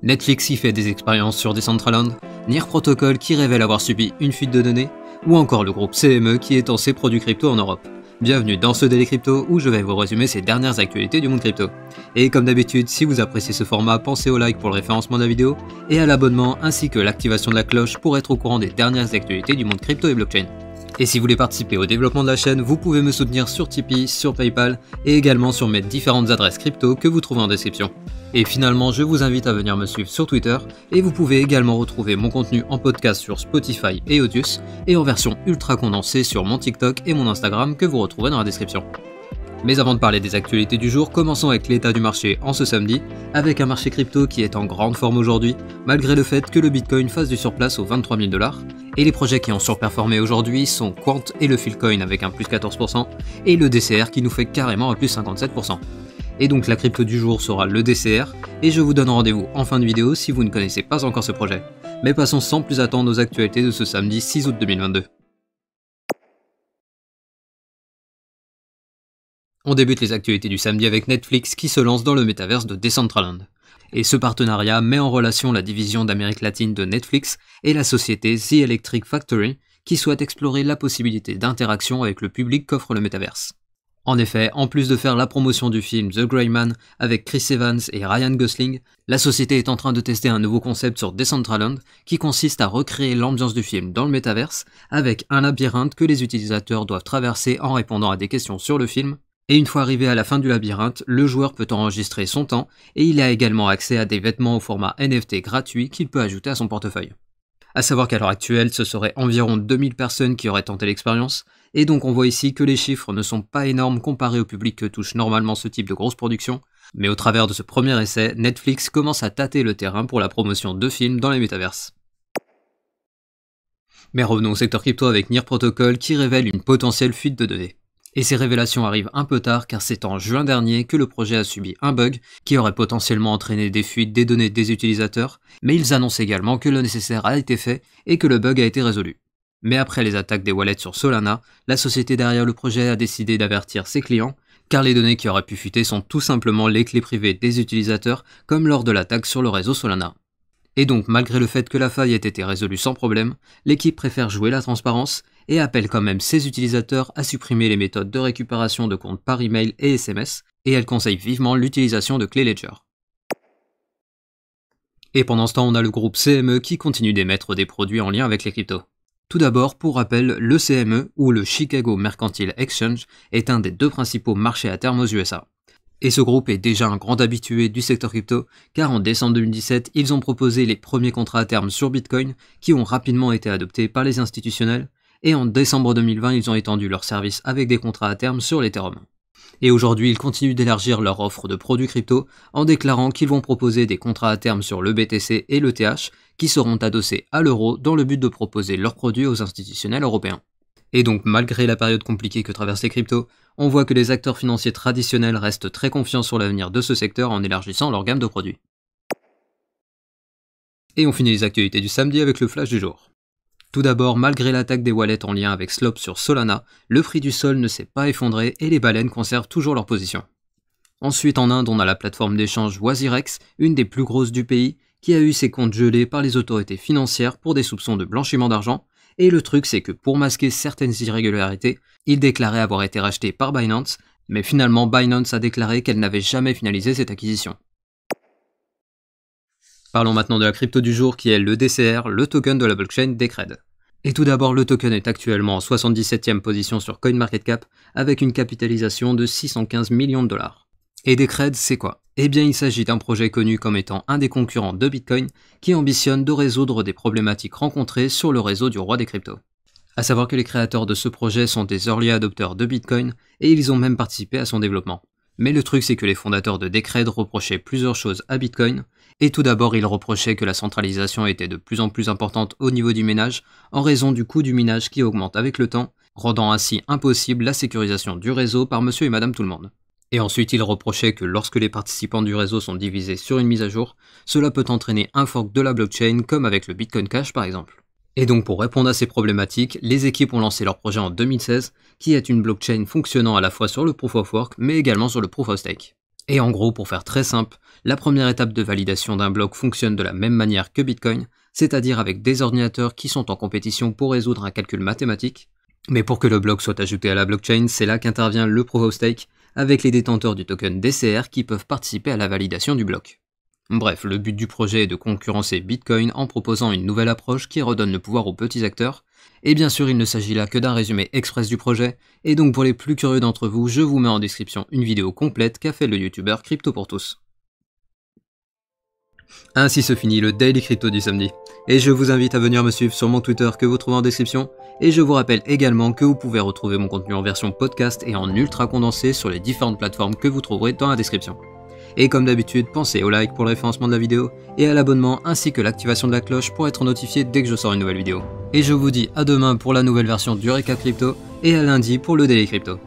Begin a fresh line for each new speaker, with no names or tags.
Netflix y fait des expériences sur Decentraland, Nier Protocol qui révèle avoir subi une fuite de données, ou encore le groupe CME qui étend ses produits crypto en Europe. Bienvenue dans ce Daily Crypto où je vais vous résumer ces dernières actualités du monde crypto. Et comme d'habitude, si vous appréciez ce format, pensez au like pour le référencement de la vidéo et à l'abonnement ainsi que l'activation de la cloche pour être au courant des dernières actualités du monde crypto et blockchain. Et si vous voulez participer au développement de la chaîne, vous pouvez me soutenir sur Tipeee, sur Paypal et également sur mes différentes adresses crypto que vous trouvez en description. Et finalement, je vous invite à venir me suivre sur Twitter et vous pouvez également retrouver mon contenu en podcast sur Spotify et Audius et en version ultra condensée sur mon TikTok et mon Instagram que vous retrouvez dans la description. Mais avant de parler des actualités du jour, commençons avec l'état du marché en ce samedi, avec un marché crypto qui est en grande forme aujourd'hui, malgré le fait que le Bitcoin fasse du surplace aux 23 000 $, et les projets qui ont surperformé aujourd'hui sont Quant et le Filecoin avec un plus 14%, et le DCR qui nous fait carrément un plus 57%. Et donc la crypto du jour sera le DCR, et je vous donne rendez-vous en fin de vidéo si vous ne connaissez pas encore ce projet. Mais passons sans plus attendre aux actualités de ce samedi 6 août 2022. On débute les actualités du samedi avec Netflix qui se lance dans le métaverse de Decentraland. Et ce partenariat met en relation la division d'Amérique latine de Netflix et la société The Electric Factory qui souhaite explorer la possibilité d'interaction avec le public qu'offre le métaverse. En effet, en plus de faire la promotion du film The Gray Man avec Chris Evans et Ryan Gosling, la société est en train de tester un nouveau concept sur Decentraland qui consiste à recréer l'ambiance du film dans le métaverse avec un labyrinthe que les utilisateurs doivent traverser en répondant à des questions sur le film. Et une fois arrivé à la fin du labyrinthe, le joueur peut enregistrer son temps et il a également accès à des vêtements au format NFT gratuit qu'il peut ajouter à son portefeuille. A savoir qu'à l'heure actuelle, ce serait environ 2000 personnes qui auraient tenté l'expérience, et donc on voit ici que les chiffres ne sont pas énormes comparés au public que touche normalement ce type de grosse production, mais au travers de ce premier essai, Netflix commence à tâter le terrain pour la promotion de films dans les métaverses. Mais revenons au secteur crypto avec Nier Protocol qui révèle une potentielle fuite de données. Et ces révélations arrivent un peu tard car c'est en juin dernier que le projet a subi un bug qui aurait potentiellement entraîné des fuites des données des utilisateurs, mais ils annoncent également que le nécessaire a été fait et que le bug a été résolu. Mais après les attaques des wallets sur Solana, la société derrière le projet a décidé d'avertir ses clients, car les données qui auraient pu fuiter sont tout simplement les clés privées des utilisateurs comme lors de l'attaque sur le réseau Solana. Et donc malgré le fait que la faille ait été résolue sans problème, l'équipe préfère jouer la transparence et appelle quand même ses utilisateurs à supprimer les méthodes de récupération de comptes par email et SMS, et elle conseille vivement l'utilisation de clés Ledger. Et pendant ce temps, on a le groupe CME qui continue d'émettre des produits en lien avec les cryptos. Tout d'abord, pour rappel, le CME, ou le Chicago Mercantile Exchange, est un des deux principaux marchés à terme aux USA. Et ce groupe est déjà un grand habitué du secteur crypto, car en décembre 2017, ils ont proposé les premiers contrats à terme sur Bitcoin, qui ont rapidement été adoptés par les institutionnels, et en décembre 2020, ils ont étendu leur service avec des contrats à terme sur l'Ethereum. Et aujourd'hui, ils continuent d'élargir leur offre de produits crypto en déclarant qu'ils vont proposer des contrats à terme sur le BTC et l'ETH qui seront adossés à l'euro dans le but de proposer leurs produits aux institutionnels européens. Et donc, malgré la période compliquée que traversent les cryptos, on voit que les acteurs financiers traditionnels restent très confiants sur l'avenir de ce secteur en élargissant leur gamme de produits. Et on finit les actualités du samedi avec le flash du jour. Tout d'abord, malgré l'attaque des wallets en lien avec Slope sur Solana, le prix du sol ne s'est pas effondré et les baleines conservent toujours leur position. Ensuite, en Inde, on a la plateforme d'échange Wazirex, une des plus grosses du pays, qui a eu ses comptes gelés par les autorités financières pour des soupçons de blanchiment d'argent, et le truc c'est que pour masquer certaines irrégularités, il déclarait avoir été racheté par Binance, mais finalement Binance a déclaré qu'elle n'avait jamais finalisé cette acquisition. Parlons maintenant de la crypto du jour qui est le DCR, le token de la blockchain Decred. Et tout d'abord, le token est actuellement en 77e position sur CoinMarketCap avec une capitalisation de 615 millions de dollars. Et Decred, c'est quoi? Eh bien, il s'agit d'un projet connu comme étant un des concurrents de Bitcoin qui ambitionne de résoudre des problématiques rencontrées sur le réseau du roi des cryptos. A savoir que les créateurs de ce projet sont des early adopters de Bitcoin et ils ont même participé à son développement. Mais le truc c'est que les fondateurs de Decred reprochaient plusieurs choses à Bitcoin, et tout d'abord ils reprochaient que la centralisation était de plus en plus importante au niveau du minage en raison du coût du minage qui augmente avec le temps, rendant ainsi impossible la sécurisation du réseau par monsieur et madame tout le monde. Et ensuite ils reprochaient que lorsque les participants du réseau sont divisés sur une mise à jour, cela peut entraîner un fork de la blockchain comme avec le Bitcoin Cash par exemple. Et donc pour répondre à ces problématiques, les équipes ont lancé leur projet en 2016, qui est une blockchain fonctionnant à la fois sur le Proof of Work mais également sur le Proof of Stake. Et en gros, pour faire très simple, la première étape de validation d'un bloc fonctionne de la même manière que Bitcoin, c'est-à-dire avec des ordinateurs qui sont en compétition pour résoudre un calcul mathématique. Mais pour que le bloc soit ajouté à la blockchain, c'est là qu'intervient le Proof of Stake, avec les détenteurs du token DCR qui peuvent participer à la validation du bloc. Bref, le but du projet est de concurrencer Bitcoin en proposant une nouvelle approche qui redonne le pouvoir aux petits acteurs. Et bien sûr, il ne s'agit là que d'un résumé express du projet, et donc pour les plus curieux d'entre vous, je vous mets en description une vidéo complète qu'a fait le youtubeur Crypto pour tous. Ainsi se finit le Daily Crypto du samedi. Et je vous invite à venir me suivre sur mon Twitter que vous trouvez en description. Et je vous rappelle également que vous pouvez retrouver mon contenu en version podcast et en ultra condensé sur les différentes plateformes que vous trouverez dans la description. Et comme d'habitude, pensez au like pour le référencement de la vidéo et à l'abonnement ainsi que l'activation de la cloche pour être notifié dès que je sors une nouvelle vidéo. Et je vous dis à demain pour la nouvelle version du Récap Crypto et à lundi pour le Daily Crypto.